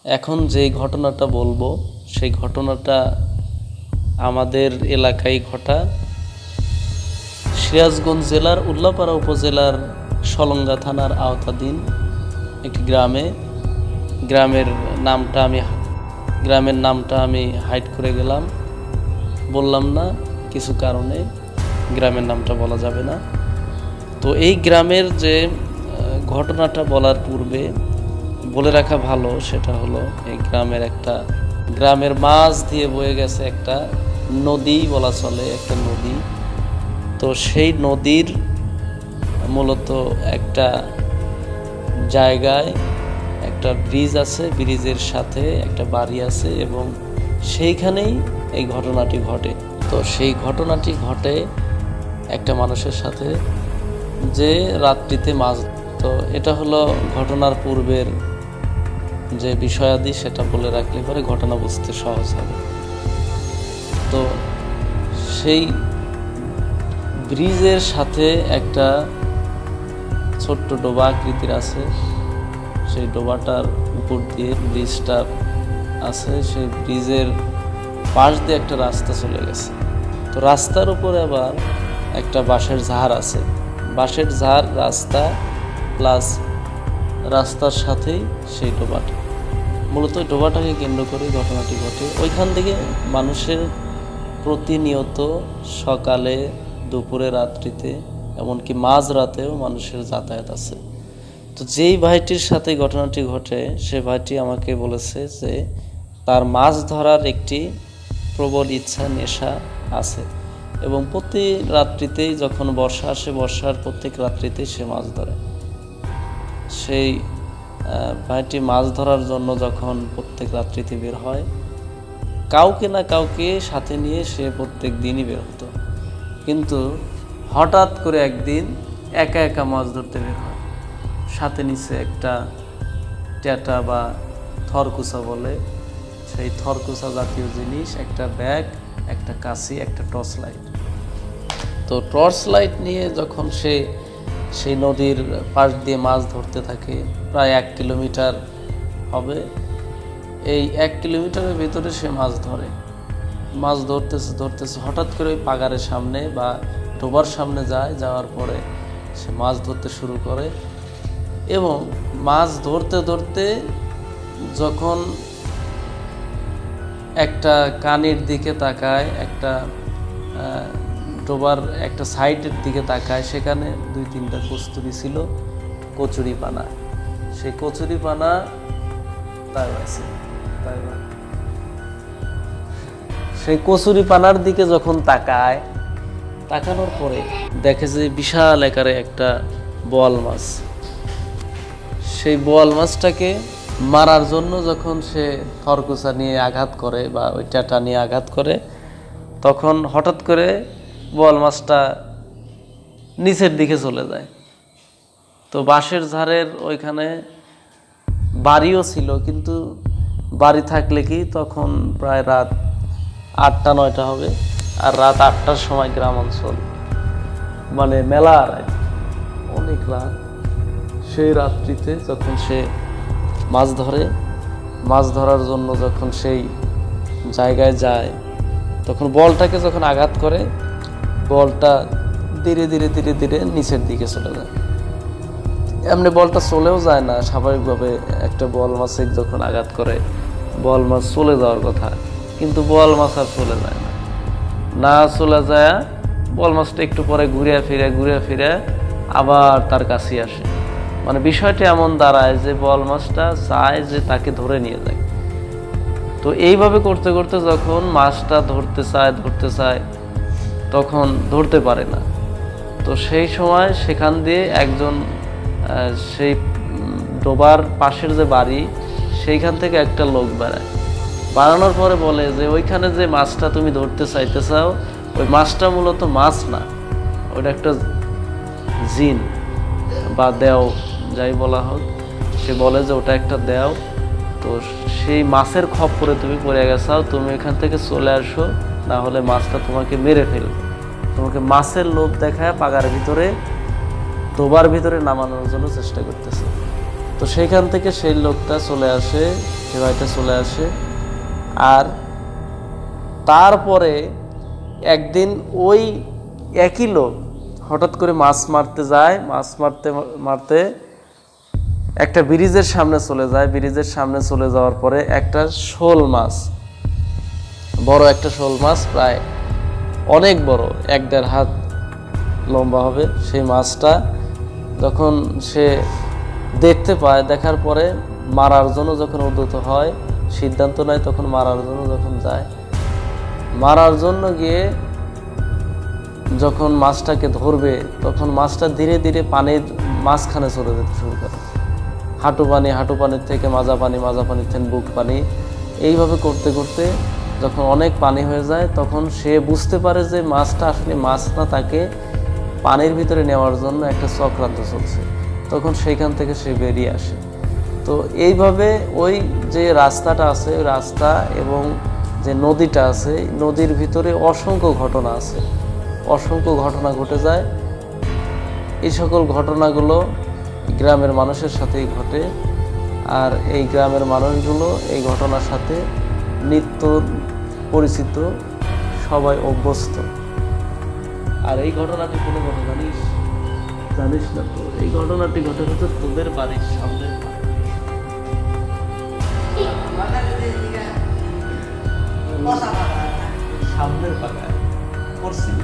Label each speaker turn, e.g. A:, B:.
A: এখন যে ঘটনাটা বলবো সেই ঘটনাটা আমাদের এলাকায় ঘটা। সিরাজগঞ্জ জেলার উল্লাপাড়া উপজেলার সলঙ্গা থানার আওতাধীন একটি গ্রামের নামটা আমি হাইড করে গেলাম, বললাম না কিছু কারণে গ্রামের নামটা বলা যাবে না। তো এই গ্রামের যে ঘটনাটা বলার পূর্বে বলে রাখা ভালো, সেটা হলো এই গ্রামের মাঝ দিয়ে বয়ে গেছে একটা নদী বলা চলে, একটা নদী। তো সেই নদীর মূলত একটা জায়গায় একটা ব্রিজ আছে, ব্রিজের সাথে একটা বাড়ি আছে এবং সেইখানেই এই ঘটনাটি ঘটে। তো সেই ঘটনাটি ঘটে একটা মানুষের সাথে যে রাত্রিতে মাছ। তো এটা হলো ঘটনার পূর্বের যে বিষয়াদি, সেটা বলে রাখলে পরে ঘটনা বুঝতে সহজ হবে। তো সেই ব্রিজের সাথে একটা ছোট্ট ডোবা আকৃতির আছে, সেই ডোবাটার উপর দিয়ে ব্রিজটা আছে। সেই ব্রিজের পাশ দিয়ে একটা রাস্তা চলে গেছে। তো রাস্তার উপরে আবার একটা বাঁশের ঝাড় আছে, বাঁশের ঝাড় রাস্তা প্লাস রাস্তার সাথেই সেই ডোবাটা। মূলত ডোবাটাকে কেন্দ্র করে ঘটনাটি ঘটে। ওইখান থেকে মানুষের প্রতিনিয়ত সকালে, দুপুরে, রাত্রিতে, এমনকি মাঝরাতেও মানুষের যাতায়াত আছে। তো যেই ভাইটির সাথে ঘটনাটি ঘটে সে ভাইটি আমাকে বলেছে যে তার মাছ ধরার একটি প্রবল ইচ্ছা, নেশা আছে এবং প্রতি রাত্রিতেই যখন বর্ষা আসে, বর্ষার প্রত্যেক রাত্রিতেই সে মাছ ধরে। সেই ভাইটি মাছ ধরার জন্য যখন প্রত্যেক রাত্রিতে বের হয়, কাউকে না কাউকে সাথে নিয়ে সে প্রত্যেক দিনই বের হতো। কিন্তু হঠাৎ করে একদিন একা একা মাছ ধরতে বের হয়। সাথে নিচে একটা ট্যাটা বা থরকুচা বলে, সেই থরকুচা জাতীয় জিনিস, একটা ব্যাগ, একটা কাঁচি, একটা টর্চ লাইট। তো টর্চ লাইট নিয়ে যখন সে সেই নদীর পাশ দিয়ে মাছ ধরতে থাকে, প্রায় 1 কিলোমিটার হবে। এই 1 কিলোমিটারের ভিতরে সে মাছ ধরতেছে হঠাৎ করে ওই পাগারের সামনে বা ডোবার সামনে যাওয়ার পরে সে মাছ ধরতে শুরু করে এবং মাছ ধরতে ধরতে যখন একটা কানির দিকে তাকায়, একটা ডোবার একটা সাইডের দিকে তাকায়, সেখানে 2-3টা কস্তুরি ছিল, কচুরিপানা। সেই কচুরিপানা সেই কচুরিপানার দিকে যখন তাকানোর পরে দেখে যে বিশাল আকারে একটা বোয়াল মাছ। সেই বোয়াল মাছটাকে মারার জন্য যখন সে থরকুচা নিয়ে আঘাত করে বা ওই ট্যাটা নিয়ে আঘাত করে, তখন হঠাৎ করে বোয়াল মাছটা নিচের দিকে চলে যায়। তো বাঁশের ঝাড়ের ওইখানে বাড়িও ছিল, কিন্তু বাড়ি থাকলে কি তখন প্রায় রাত 8টা-9টা হবে। আর রাত 8টার সময় গ্রাম অঞ্চল, মানে মেলা অনেক রাত। সেই রাত্রিতে যখন সে মাছ ধরার জন্য যখন সেই জায়গায় যায়, তখন বলটাকে যখন আঘাত করে, বলটা ধীরে ধীরে ধীরে ধীরে নিচের দিকে চলে যায়। এমনি বলটা চলেও যায় না, স্বাভাবিকভাবে একটা বোয়াল মাছে যখন আঘাত করে বোয়াল মাছ চলে যাওয়ার কথা, কিন্তু বোয়াল মাছ আর চলে যায় না চলে যায়। বোয়াল মাছটা একটু পরে ঘুরে ফিরে আবার তার কাছে আসে। মানে বিষয়টা এমন দাঁড়ায় যে বোয়াল মাছটা চায় যে তাকে ধরে নিয়ে যায়। তো এইভাবে করতে করতে যখন মাছটা ধরতে চায় তখন ধরতে পারে না। তো সেই সময় সেখান দিয়ে একজন, সেই ডোবার পাশের যে বাড়ি, সেইখান থেকে একটা লোক বাড়ানোর পরে বলে যে ওইখানে যে মাছটা তুমি ধরতে চাইতে চাও, ওই মাছটা মূলত মাছ না, ওইটা একটা জিন বা দেও, যাই বলা হোক। সে বলে যে ওটা একটা দেও। তো সেই মাছের খপ্পরে তুমি পড়ে গেছাও, তুমি এখান থেকে চলে আসো, না হলে মাছটা তোমাকে মেরে ফেলবে। তোমাকে মাছের লোভ দেখায় পাগার ভিতরে, ডোবার ভিতরে নামানোর জন্য চেষ্টা করতেছে। তো সেইখান থেকে সেই লোকটা চলে আসে, ঢেউটা চলে আসে। আর তারপরে একদিন ওই একই লোক হঠাৎ করে মাছ মারতে যায়, মাছ মারতে মারতে একটা ব্রিজের সামনে চলে যায়। ব্রিজের সামনে চলে যাওয়ার পরে একটা শোল মাছ, বড় একটা শোল মাছ, প্রায় অনেক বড়, 1-1.5 হাত লম্বা হবে। সেই মাছটা যখন সে দেখতে পায়, দেখার পরে মারার জন্য যখন উদ্যত হয়, সিদ্ধান্ত নেয়, তখন মারার জন্য যখন যায়, মারার জন্য গিয়ে যখন মাছটাকে ধরবে, তখন মাছটা ধীরে ধীরে পানির মাঝখানে চলে যেতে শুরু করে। হাঁটু পানির থেকে মাজা পানি, মাজা পানির থেকে বুক পানি, এইভাবে করতে করতে যখন অনেক পানি হয়ে যায়, তখন সে বুঝতে পারে যে মাছটা আসলে মাছ না, তাকে পানির ভিতরে নেওয়ার জন্য একটা চক্রান্ত চলছে। তখন সেইখান থেকে সে বেরিয়ে আসে। তো এইভাবে ওই যে রাস্তাটা আছে, ওই রাস্তা এবং যে নদীটা আছে, নদীর ভিতরে অসংখ্য ঘটনা আছে, অসংখ্য ঘটনা ঘটে যায়। এই সকল ঘটনাগুলো গ্রামের মানুষের সাথেই ঘটে। আর এই গ্রামের মানুষগুলো এই ঘটনার সাথে নিত্য পরিচিত, সবাই অভ্যস্ত। আর এই ঘটনাটি কোনো কথা জানিস না তো? এই ঘটনাটি ঘটে হচ্ছে তোদের বাড়ির সামনের পাড়ায়, সামনের পাড়ায় করছিল।